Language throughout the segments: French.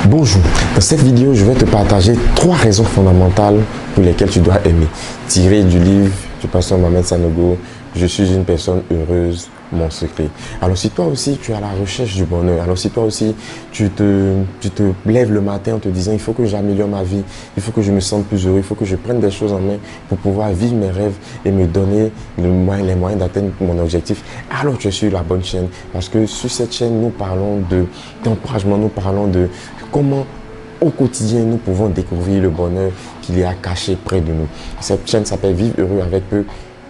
Bonjour, dans cette vidéo, je vais te partager 3 raisons fondamentales pour lesquelles tu dois aimer. Tiré du livre du pasteur Mohamed Sanogo, je suis une personne heureuse, mon secret. Alors si toi aussi tu es à la recherche du bonheur, alors si toi aussi tu te lèves le matin en te disant il faut que j'améliore ma vie, il faut que je me sente plus heureux, il faut que je prenne des choses en main pour pouvoir vivre mes rêves et me donner les moyens d'atteindre mon objectif, alors tu es sur la bonne chaîne. Parce que sur cette chaîne, nous parlons d'encouragement, nous parlons de comment au quotidien nous pouvons découvrir le bonheur qu'il y a caché près de nous. Cette chaîne s'appelle Vivre heureux avec peu.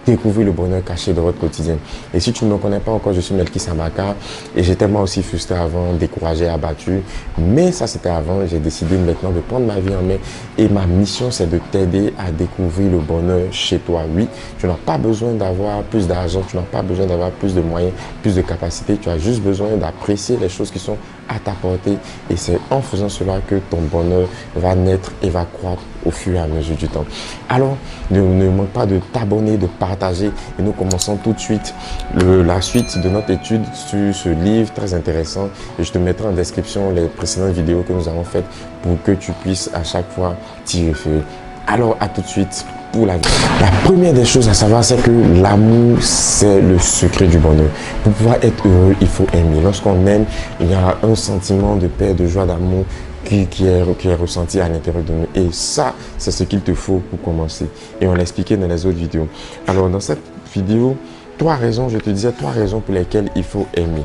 Découvrir le bonheur caché de votre quotidien. Et si tu ne me connais pas encore, je suis Melki Sambaka et j'étais moi aussi frustré avant, découragé, abattu. Mais ça, c'était avant. J'ai décidé maintenant de prendre ma vie en main et ma mission, c'est de t'aider à découvrir le bonheur chez toi. Oui, tu n'as pas besoin d'avoir plus d'argent, tu n'as pas besoin d'avoir plus de moyens, plus de capacités. Tu as juste besoin d'apprécier les choses qui sont à ta portée et c'est en faisant cela que ton bonheur va naître et va croître au fur et à mesure du temps. Alors, ne manque pas de t'abonner, de partager et nous commençons tout de suite la suite de notre étude sur ce livre très intéressant et je te mettrai en description les précédentes vidéos que nous avons faites pour que tu puisses à chaque fois t'y référer. Alors, à tout de suite pour la vie. La première des choses à savoir, c'est que l'amour, c'est le secret du bonheur. Pour pouvoir être heureux, il faut aimer. Lorsqu'on aime, il y a un sentiment de paix, de joie, d'amour qui est ressenti à l'intérieur de nous. Et ça, c'est ce qu'il te faut pour commencer. Et on l'a expliqué dans les autres vidéos. Alors, dans cette vidéo, 3 raisons, je te disais 3 raisons pour lesquelles il faut aimer.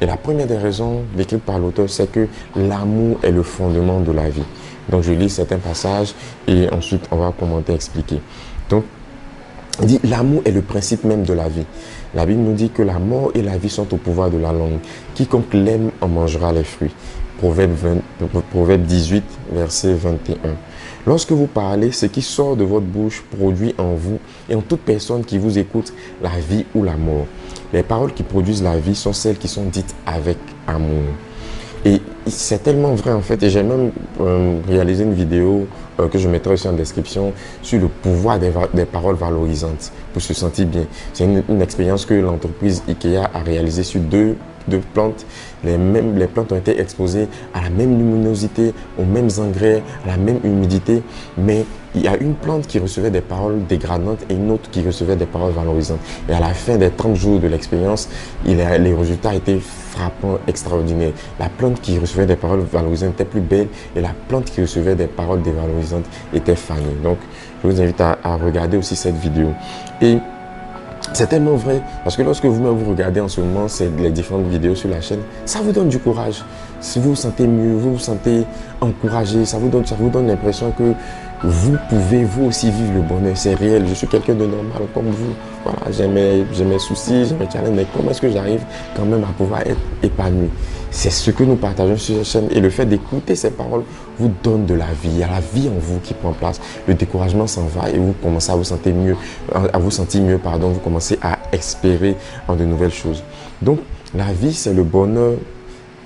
Et la première des raisons décrites par l'auteur, c'est que l'amour est le fondement de la vie. Donc, je lis certains passages et ensuite, on va commenter, expliquer. Donc, il dit, l'amour est le principe même de la vie. La Bible nous dit que la mort et la vie sont au pouvoir de la langue. Quiconque l'aime en mangera les fruits. Proverbe 18, verset 21. Lorsque vous parlez, ce qui sort de votre bouche produit en vous et en toute personne qui vous écoute la vie ou la mort. Les paroles qui produisent la vie sont celles qui sont dites avec amour. Et c'est tellement vrai en fait, et j'ai même réalisé une vidéo que je mettrai aussi en description sur le pouvoir des paroles valorisantes pour se sentir bien. C'est une expérience que l'entreprise IKEA a réalisée sur deux plantes. Les plantes ont été exposées à la même luminosité, aux mêmes engrais, à la même humidité, mais il y a une plante qui recevait des paroles dégradantes et une autre qui recevait des paroles valorisantes. Et à la fin des 30 jours de l'expérience, les résultats étaient frappants, extraordinaires. La plante qui recevait des paroles valorisantes était plus belle et la plante qui recevait des paroles dévalorisantes était fanée. Donc, je vous invite à regarder aussi cette vidéo. Et c'est tellement vrai parce que lorsque vous regardez en ce moment les différentes vidéos sur la chaîne, ça vous donne du courage. Si vous vous sentez mieux, vous vous sentez encouragé, ça vous donne l'impression que vous pouvez vous aussi vivre le bonheur. C'est réel, je suis quelqu'un de normal comme vous. Voilà, j'ai mes soucis, j'ai mes challenges, mais comment est-ce que j'arrive quand même à pouvoir être épanoui? C'est ce que nous partageons sur cette chaîne et le fait d'écouter ces paroles vous donne de la vie. Il y a la vie en vous qui prend place. Le découragement s'en va et vous commencez à vous sentir mieux, vous commencez à espérer en de nouvelles choses. Donc, la vie, c'est le bonheur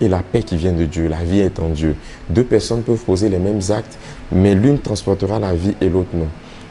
et la paix qui vient de Dieu. La vie est en Dieu. 2 personnes peuvent poser les mêmes actes, mais l'une transportera la vie et l'autre non.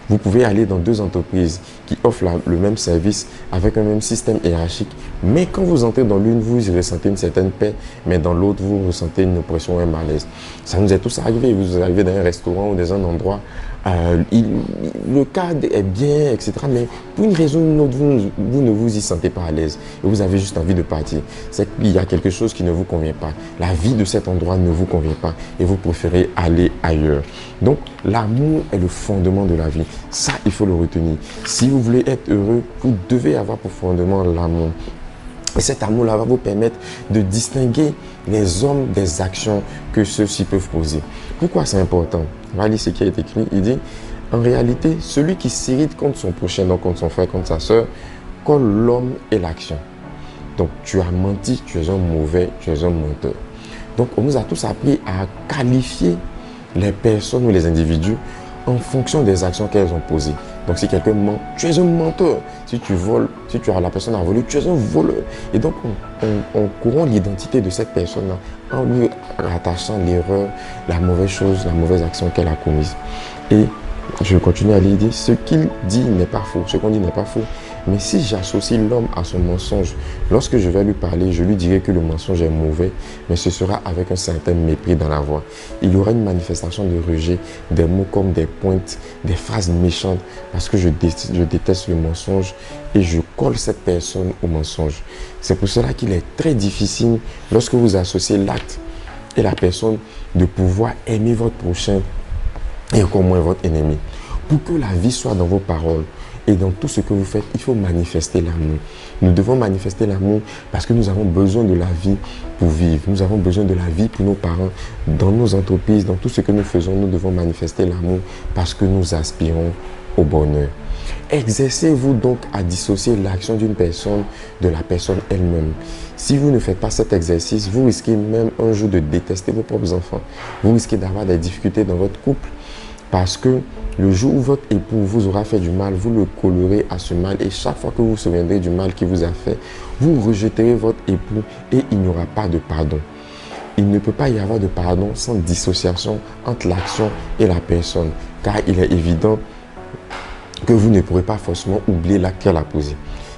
Vous pouvez aller dans 2 entreprises qui offrent le même service avec un même système hiérarchique, mais quand vous entrez dans l'une, vous ressentez une certaine paix, mais dans l'autre, vous ressentez une oppression ou un malaise. Ça nous est tous arrivé. Vous arrivez dans un restaurant ou dans un endroit, le cadre est bien, etc. Mais pour une raison ou une autre, vous ne vous y sentez pas à l'aise et vous avez juste envie de partir. C'est qu'il y a quelque chose qui ne vous convient pas. La vie de cet endroit ne vous convient pas et vous préférez aller ailleurs. Donc, l'amour est le fondement de la vie. Ça, il faut le retenir. Si vous voulez être heureux, vous devez avoir pour fondement l'amour. Et cet amour-là va vous permettre de distinguer les hommes des actions que ceux-ci peuvent poser. Pourquoi c'est important? On va lire ce qui est écrit. Il dit, en réalité, celui qui s'irrite contre son prochain, donc contre son frère, contre sa soeur, colle l'homme et l'action. Donc, tu as menti, tu es un mauvais, tu es un menteur. Donc, on nous a tous appris à qualifier les personnes ou les individus en fonction des actions qu'elles ont posées. Donc, si quelqu'un ment, tu es un menteur. Si tu voles, si tu as la personne à voler, tu es un voleur. Et donc, on corrompt l'identité de cette personne-là en lui rattachant l'erreur, la mauvaise chose, la mauvaise action qu'elle a commise. Et je continue à lire, ce qu'il dit n'est pas faux. Ce qu'on dit n'est pas faux. Mais si j'associe l'homme à son mensonge, lorsque je vais lui parler, je lui dirai que le mensonge est mauvais, mais ce sera avec un certain mépris dans la voix. Il y aura une manifestation de rejet, des mots comme des pointes, des phrases méchantes, parce que je déteste le mensonge et je colle cette personne au mensonge. C'est pour cela qu'il est très difficile, lorsque vous associez l'acte et la personne, de pouvoir aimer votre prochain et encore moins votre ennemi. Pour que la vie soit dans vos paroles et dans tout ce que vous faites, il faut manifester l'amour. Nous devons manifester l'amour parce que nous avons besoin de la vie pour vivre. Nous avons besoin de la vie pour nos parents. Dans nos entreprises, dans tout ce que nous faisons, nous devons manifester l'amour parce que nous aspirons au bonheur. Exercez-vous donc à dissocier l'action d'une personne de la personne elle-même. Si vous ne faites pas cet exercice, vous risquez même un jour de détester vos propres enfants. Vous risquez d'avoir des difficultés dans votre couple parce que le jour où votre époux vous aura fait du mal, vous le collerez à ce mal et chaque fois que vous vous souviendrez du mal qu'il vous a fait, vous rejetterez votre époux et il n'y aura pas de pardon. Il ne peut pas y avoir de pardon sans dissociation entre l'action et la personne, car il est évident que vous ne pourrez pas forcément oublier l'acte qu'elle a posé.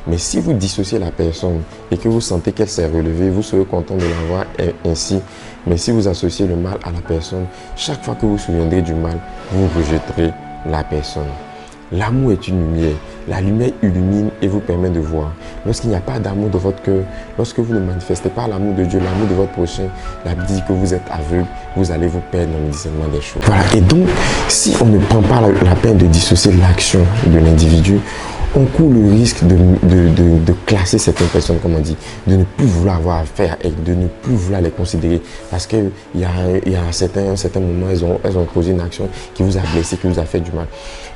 Mais si vous dissociez la personne et que vous sentez qu'elle s'est relevée, vous serez content de la voir ainsi. Mais si vous associez le mal à la personne, chaque fois que vous vous souviendrez du mal, vous rejetterez la personne. L'amour est une lumière. La lumière illumine et vous permet de voir. Lorsqu'il n'y a pas d'amour dans votre cœur, lorsque vous ne manifestez pas l'amour de Dieu, l'amour de votre prochain, la Bible dit que vous êtes aveugle, vous allez vous perdre dans le discernement des choses. Voilà. Et donc, si on ne prend pas la peine de dissocier l'action de l'individu, on court le risque de classer certaines personnes, comme on dit, de ne plus vouloir avoir affaire et de ne plus vouloir les considérer. Parce qu'il y a un certain moment, elles ont posé une action qui vous a blessé, qui vous a fait du mal.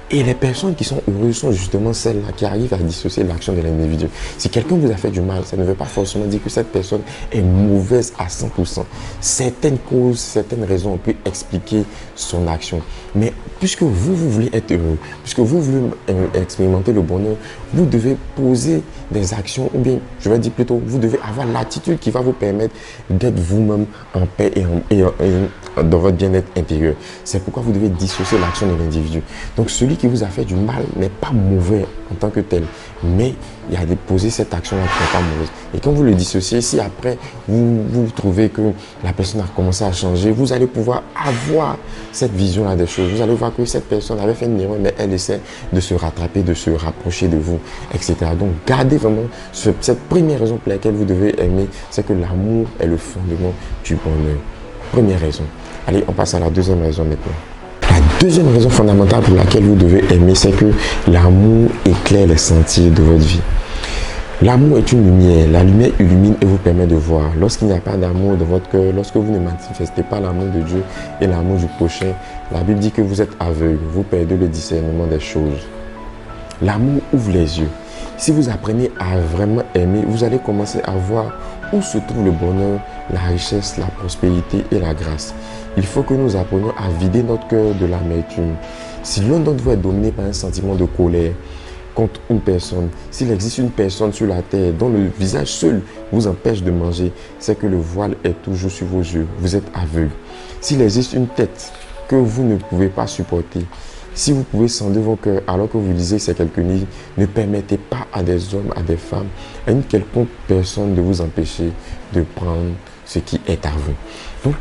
Et les personnes qui sont heureuses sont justement celles-là qui arrivent à dissocier l'action de l'individu. Si quelqu'un vous a fait du mal, ça ne veut pas forcément dire que cette personne est mauvaise à 100%. Certaines causes, certaines raisons, on peut expliquer son action. Mais puisque vous voulez être heureux, puisque vous voulez expérimenter le bonheur, vous devez poser des actions, ou bien, je vais dire plutôt, vous devez avoir l'attitude qui va vous permettre d'être vous-même en paix et dans votre bien-être intérieur. C'est pourquoi vous devez dissocier l'action de l'individu. Donc, celui qui vous a fait du mal n'est pas mauvais en tant que tel, mais il y a déposé cette action-là qui n'est pas mauvaise. Et quand vous le dissociez, si après vous trouvez que la personne a commencé à changer, vous allez pouvoir avoir cette vision-là des choses. Vous allez voir que cette personne avait fait une erreur, mais elle essaie de se rattraper, de se rapprocher de vous, etc. Donc, gardez vraiment cette première raison pour laquelle vous devez aimer, c'est que l'amour est le fondement du bonheur. Première raison. Allez, on passe à la deuxième raison maintenant. La deuxième raison fondamentale pour laquelle vous devez aimer, c'est que l'amour éclaire les sentiers de votre vie. L'amour est une lumière. La lumière illumine et vous permet de voir. Lorsqu'il n'y a pas d'amour dans votre cœur, lorsque vous ne manifestez pas l'amour de Dieu et l'amour du prochain, la Bible dit que vous êtes aveugle, vous perdez le discernement des choses. L'amour ouvre les yeux. Si vous apprenez à vraiment aimer, vous allez commencer à voir où se trouve le bonheur, la richesse, la prospérité et la grâce. Il faut que nous apprenions à vider notre cœur de l'amertume. Si l'un d'entre vous est dominé par un sentiment de colère contre une personne, s'il existe une personne sur la terre dont le visage seul vous empêche de manger, c'est que le voile est toujours sur vos yeux. Vous êtes aveugle. S'il existe une tête que vous ne pouvez pas supporter, si vous pouvez sonder vos cœurs alors que vous lisez ces quelques livres, ne permettez pas à des hommes, à des femmes, à une quelconque personne de vous empêcher de prendre ce qui est à vous. Donc,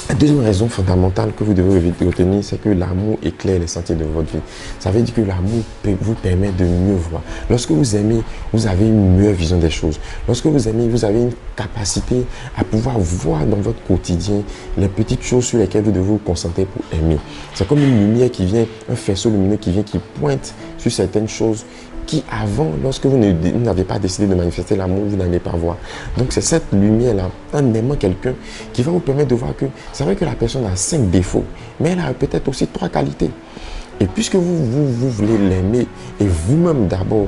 la deuxième raison fondamentale que vous devez retenir, c'est que l'amour éclaire les sentiers de votre vie. Ça veut dire que l'amour vous permet de mieux voir. Lorsque vous aimez, vous avez une meilleure vision des choses. Lorsque vous aimez, vous avez une capacité à pouvoir voir dans votre quotidien les petites choses sur lesquelles vous devez vous concentrer pour aimer. C'est comme une lumière qui vient, un faisceau lumineux qui vient, qui pointe sur certaines choses qui avant, lorsque vous n'avez pas décidé de manifester l'amour, vous n'allez pas voir. Donc c'est cette lumière-là, en aimant quelqu'un, qui va vous permettre de voir que c'est vrai que la personne a 5 défauts, mais elle a peut-être aussi 3 qualités. Et puisque vous voulez l'aimer et vous-même d'abord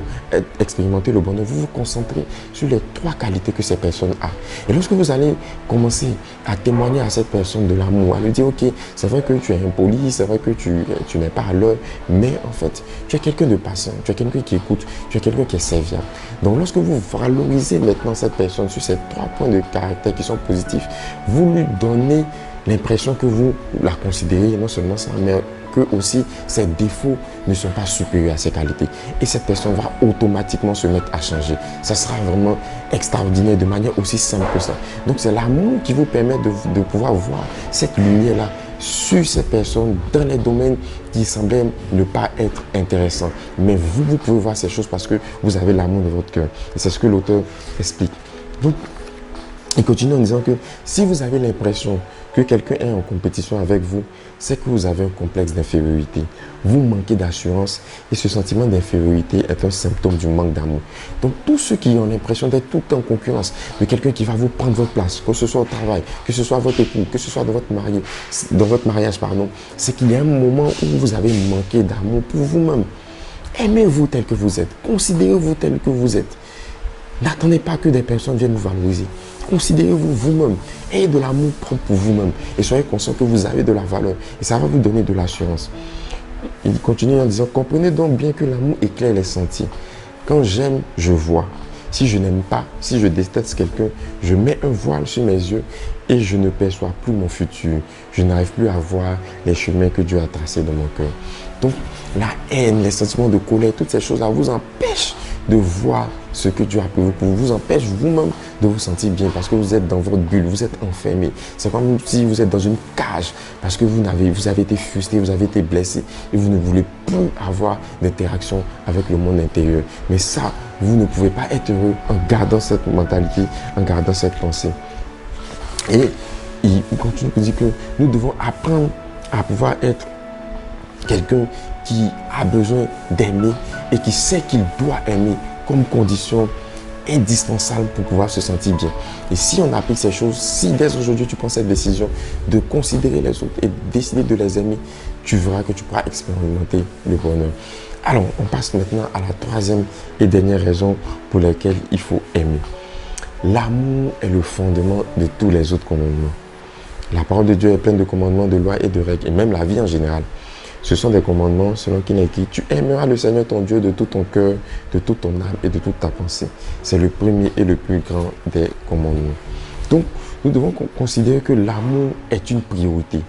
expérimenter le bonheur, vous vous concentrez sur les 3 qualités que cette personne a. Et lorsque vous allez commencer à témoigner à cette personne de l'amour, à lui dire, ok, c'est vrai que tu es impoli, c'est vrai que tu n'es pas à l'heure, mais en fait, tu es quelqu'un de patient, tu es quelqu'un qui écoute, tu es quelqu'un qui est serviable. Donc lorsque vous valorisez maintenant cette personne sur ces 3 points de caractère qui sont positifs, vous lui donnez l'impression que vous la considérez non seulement ça, mais que aussi ses défauts ne sont pas supérieurs à ses qualités. Et cette personne va automatiquement se mettre à changer. Ça sera vraiment extraordinaire de manière aussi simple que ça. Donc c'est l'amour qui vous permet de pouvoir voir cette lumière-là sur ces personnes dans les domaines qui semblaient ne pas être intéressants. Mais vous pouvez voir ces choses parce que vous avez l'amour de votre cœur. Et c'est ce que l'auteur explique. Donc, il continue en disant que si vous avez l'impression que quelqu'un est en compétition avec vous, c'est que vous avez un complexe d'infériorité. Vous manquez d'assurance et ce sentiment d'infériorité est un symptôme du manque d'amour. Donc tous ceux qui ont l'impression d'être tout le temps en concurrence de quelqu'un qui va vous prendre votre place, que ce soit au travail, que ce soit votre époux, que ce soit dans votre mariage, c'est qu'il y a un moment où vous avez manqué d'amour pour vous-même. Aimez-vous tel que vous êtes. Considérez-vous tel que vous êtes. N'attendez pas que des personnes viennent vous valoriser. Considérez-vous vous-même. Ayez de l'amour propre pour vous-même. Et soyez conscient que vous avez de la valeur. Et ça va vous donner de l'assurance. Il continue en disant, comprenez donc bien que l'amour éclaire les sentiers. Quand j'aime, je vois. Si je n'aime pas, si je déteste quelqu'un, je mets un voile sur mes yeux et je ne perçois plus mon futur. Je n'arrive plus à voir les chemins que Dieu a tracés dans mon cœur. Donc, la haine, les sentiments de colère, toutes ces choses-là vous empêchent de voir ce que Dieu a prévu pour vous, empêche vous-même de vous sentir bien parce que vous êtes dans votre bulle, vous êtes enfermé. C'est comme si vous êtes dans une cage parce que vous avez été frustré, vous avez été blessé et vous ne voulez plus avoir d'interaction avec le monde intérieur. Mais ça, vous ne pouvez pas être heureux en gardant cette mentalité, en gardant cette pensée. Et il continue de dire que nous devons apprendre à pouvoir être quelqu'un qui a besoin d'aimer et qui sait qu'il doit aimer comme condition indispensable pour pouvoir se sentir bien. Et si on applique ces choses, si dès aujourd'hui tu prends cette décision de considérer les autres et décider de les aimer, tu verras que tu pourras expérimenter le bonheur. Alors, on passe maintenant à la troisième et dernière raison pour laquelle il faut aimer. L'amour est le fondement de tous les autres commandements. La parole de Dieu est pleine de commandements, de lois et de règles, et même la vie en général. Ce sont des commandements selon qui est écrit, tu aimeras le Seigneur ton Dieu de tout ton cœur, de toute ton âme et de toute ta pensée. C'est le premier et le plus grand des commandements. Donc, nous devons considérer que l'amour est une priorité.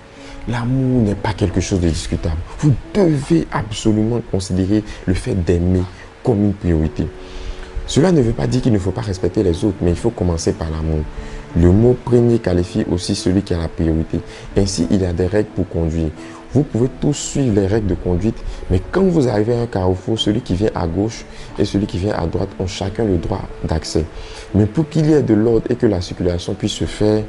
L'amour n'est pas quelque chose de discutable. Vous devez absolument considérer le fait d'aimer comme une priorité. Cela ne veut pas dire qu'il ne faut pas respecter les autres, mais il faut commencer par l'amour. Le mot premier qualifie aussi celui qui a la priorité. Ainsi, il y a des règles pour conduire. Vous pouvez tous suivre les règles de conduite, mais quand vous arrivez à un carrefour, celui qui vient à gauche et celui qui vient à droite ont chacun le droit d'accès. Mais pour qu'il y ait de l'ordre et que la circulation puisse se faire,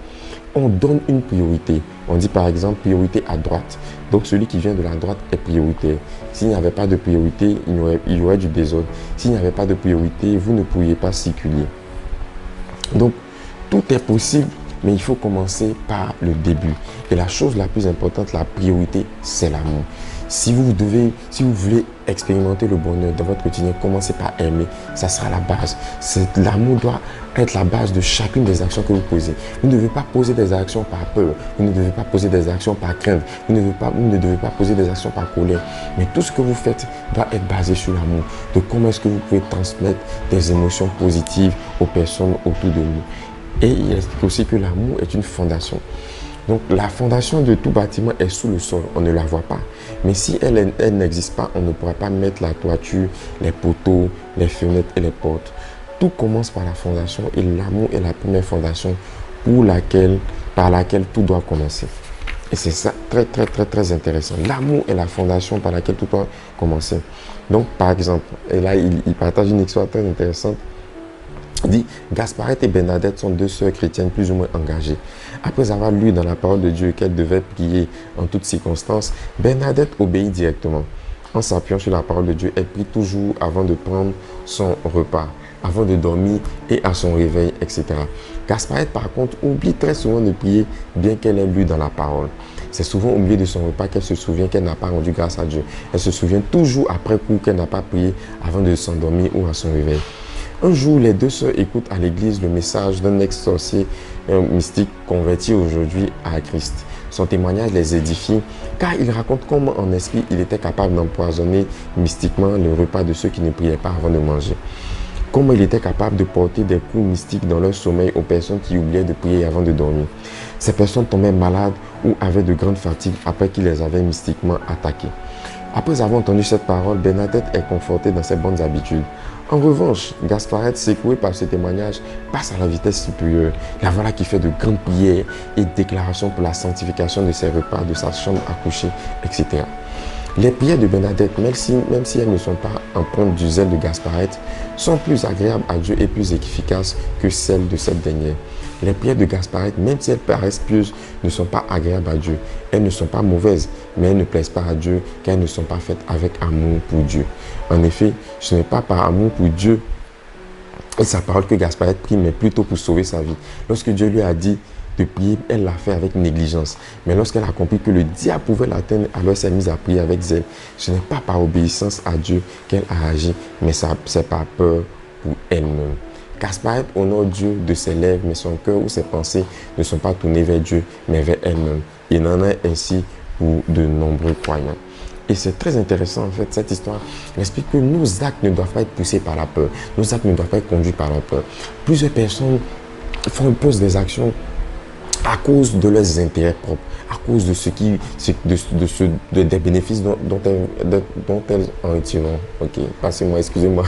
on donne une priorité. On dit par exemple priorité à droite. Donc celui qui vient de la droite est prioritaire. S'il n'y avait pas de priorité, il y aurait du désordre. S'il n'y avait pas de priorité, vous ne pourriez pas circuler. Donc tout est possible, mais il faut commencer par le début. Et la chose la plus importante, la priorité, c'est l'amour. Si vous voulez expérimenter le bonheur dans votre quotidien, commencez par aimer. Ça sera la base. L'amour doit être la base de chacune des actions que vous posez. Vous ne devez pas poser des actions par peur. Vous ne devez pas poser des actions par crainte. Vous ne devez pas poser des actions par colère. Mais tout ce que vous faites doit être basé sur l'amour. De comment est-ce que vous pouvez transmettre des émotions positives aux personnes autour de vous. Et il explique aussi que l'amour est une fondation. Donc la fondation de tout bâtiment est sous le sol, on ne la voit pas. Mais si elle n'existe pas, on ne pourra pas mettre la toiture, les poteaux, les fenêtres et les portes. Tout commence par la fondation et l'amour est la première fondation par laquelle tout doit commencer. Et c'est ça, très intéressant. L'amour est la fondation par laquelle tout doit commencer. Donc par exemple, et là il partage une histoire très intéressante. Il dit, Gasparette et Bernadette sont deux sœurs chrétiennes plus ou moins engagées. Après avoir lu dans la parole de Dieu qu'elles devaient prier en toutes circonstances, Bernadette obéit directement. En s'appuyant sur la parole de Dieu, elle prie toujours avant de prendre son repas, avant de dormir et à son réveil, etc. Gasparette, par contre, oublie très souvent de prier, bien qu'elle ait lu dans la parole. C'est souvent au milieu de son repas qu'elle se souvient qu'elle n'a pas rendu grâce à Dieu. Elle se souvient toujours après coup qu'elle n'a pas prié avant de s'endormir ou à son réveil. Un jour, les deux sœurs écoutent à l'église le message d'un ex-sorcier mystique converti aujourd'hui à Christ. Son témoignage les édifie car il raconte comment en esprit il était capable d'empoisonner mystiquement le repas de ceux qui ne priaient pas avant de manger. Comment il était capable de porter des coups mystiques dans leur sommeil aux personnes qui oubliaient de prier avant de dormir. Ces personnes tombaient malades ou avaient de grandes fatigues après qu'il les avait mystiquement attaqués. Après avoir entendu cette parole, Bernadette est confortée dans ses bonnes habitudes. En revanche, Gasparette, secoué par ce témoignage, passe à la vitesse supérieure. La voilà qui fait de grandes prières et déclarations pour la sanctification de ses repas, de sa chambre à coucher, etc. Les prières de Bernadette, même si elles ne sont pas empreintes du zèle de Gasparette, sont plus agréables à Dieu et plus efficaces que celles de cette dernière. Les prières de Gasparette, même si elles paraissent pieuses, ne sont pas agréables à Dieu. Elles ne sont pas mauvaises, mais elles ne plaisent pas à Dieu car elles ne sont pas faites avec amour pour Dieu. En effet, ce n'est pas par amour pour Dieu et sa parole que Gasparette prie, mais plutôt pour sauver sa vie. Lorsque Dieu lui a dit de prier, elle l'a fait avec négligence. Mais lorsqu'elle a compris que le diable pouvait l'atteindre, alors elle s'est mise à prier avec zèle. Ce n'est pas par obéissance à Dieu qu'elle a agi, mais c'est par peur pour elle-même. Gasparette honore Dieu de ses lèvres, mais son cœur ou ses pensées ne sont pas tournés vers Dieu, mais vers elle-même. Il en est ainsi pour de nombreux croyants. Et c'est très intéressant en fait, cette histoire explique que nos actes ne doivent pas être poussés par la peur. Nos actes ne doivent pas être conduits par la peur. Plusieurs personnes posent des actions à cause de leurs intérêts propres, à cause de des bénéfices dont elles en retirent. Ok, passez-moi, excusez-moi.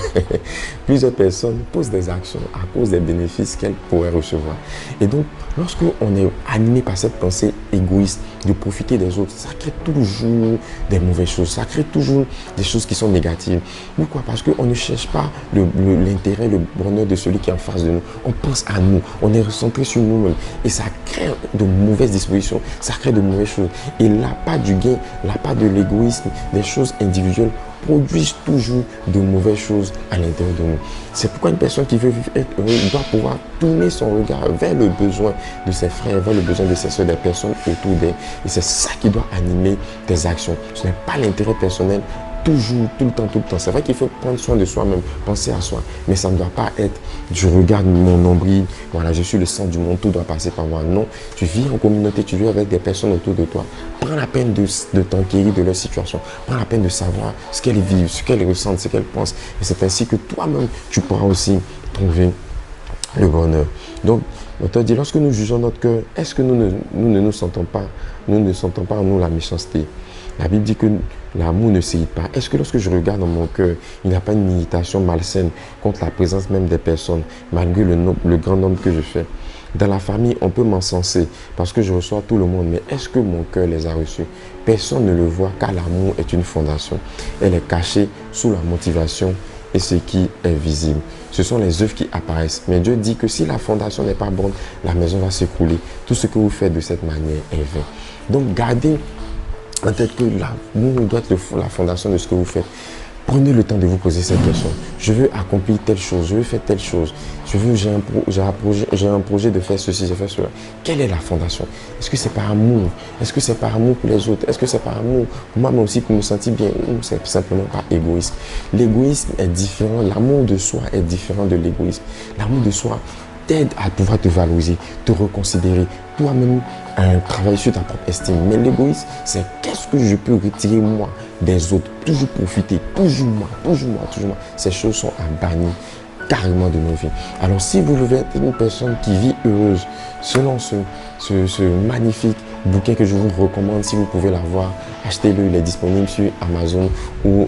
Plusieurs personnes posent des actions à cause des bénéfices qu'elles pourraient recevoir. Et donc, lorsqu'on est animé par cette pensée égoïste de profiter des autres, ça crée toujours des mauvaises choses, ça crée toujours des choses qui sont négatives. Pourquoi? Parce qu'on ne cherche pas l'intérêt, le bonheur de celui qui est en face de nous. On pense à nous, on est recentré sur nous-mêmes. Et ça crée de mauvaises dispositions, ça crée de mauvaises choses. Et l'appât du gain, l'appât de l'égoïsme, des choses individuelles produisent toujours de mauvaises choses à l'intérieur de nous. C'est pourquoi une personne qui veut être heureuse doit pouvoir tourner son regard vers le besoin de ses frères, vers le besoin de ses soeurs, des personnes autour d'elle. Et c'est ça qui doit animer tes actions. Ce n'est pas l'intérêt personnel toujours, tout le temps, tout le temps. C'est vrai qu'il faut prendre soin de soi-même, penser à soi, mais ça ne doit pas être je regarde mon nombril, voilà, je suis le centre du monde, tout doit passer par moi. Non, tu vis en communauté, tu vis avec des personnes autour de toi. Prends la peine de t'enquérir de leur situation, prends la peine de savoir ce qu'elles vivent, ce qu'elles ressentent, ce qu'elles pensent. Et c'est ainsi que toi-même, tu pourras aussi trouver le bonheur. Donc, l'auteur dit, lorsque nous jugeons notre cœur, est-ce que nous ne sentons pas en nous la méchanceté? La Bible dit que l'amour ne s'irrite pas. Est-ce que lorsque je regarde dans mon cœur, il n'y a pas une irritation malsaine contre la présence même des personnes, malgré le grand nombre que je fais? Dans la famille, on peut m'encenser parce que je reçois tout le monde, mais est-ce que mon cœur les a reçus? Personne ne le voit car l'amour est une fondation. Elle est cachée sous la motivation et ce qui est visible. Ce sont les œuvres qui apparaissent. Mais Dieu dit que si la fondation n'est pas bonne, la maison va s'écrouler. Tout ce que vous faites de cette manière est vain. Donc gardez en tête que l'amour doit être la fondation de ce que vous faites. Prenez le temps de vous poser cette question. Je veux accomplir telle chose, je veux faire telle chose. J'ai un projet de faire ceci, de faire cela. Quelle est la fondation? Est-ce que c'est par amour? Est-ce que c'est par amour pour les autres? Est-ce que c'est par amour pour moi, mais aussi pour me sentir bien? Ou c'est simplement par égoïsme? L'égoïsme est différent. L'amour de soi est différent de l'égoïsme. L'amour de soi t'aide à pouvoir te valoriser, te reconsidérer, toi-même travailler sur ta propre estime. Mais l'égoïsme, c'est qu'est-ce que je peux retirer moi des autres, toujours profiter, toujours moi, toujours moi, toujours moi. Ces choses sont à bannir carrément de nos vies. Alors si vous voulez être une personne qui vit heureuse, selon ce magnifique bouquin que je vous recommande, si vous pouvez l'avoir, achetez-le, il est disponible sur Amazon ou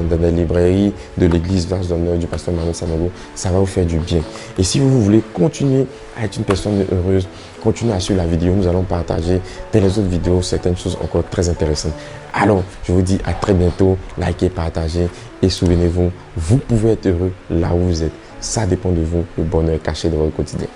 dans les librairies de l'église Vase d'Honneur du pasteur Manuel Sanogo. Ça va vous faire du bien. Et si vous voulez continuer à être une personne heureuse, continuez à suivre la vidéo. Nous allons partager dans les autres vidéos certaines choses encore très intéressantes. Alors, je vous dis à très bientôt. Likez, partagez et souvenez-vous, vous pouvez être heureux là où vous êtes. Ça dépend de vous, le bonheur caché de votre quotidien.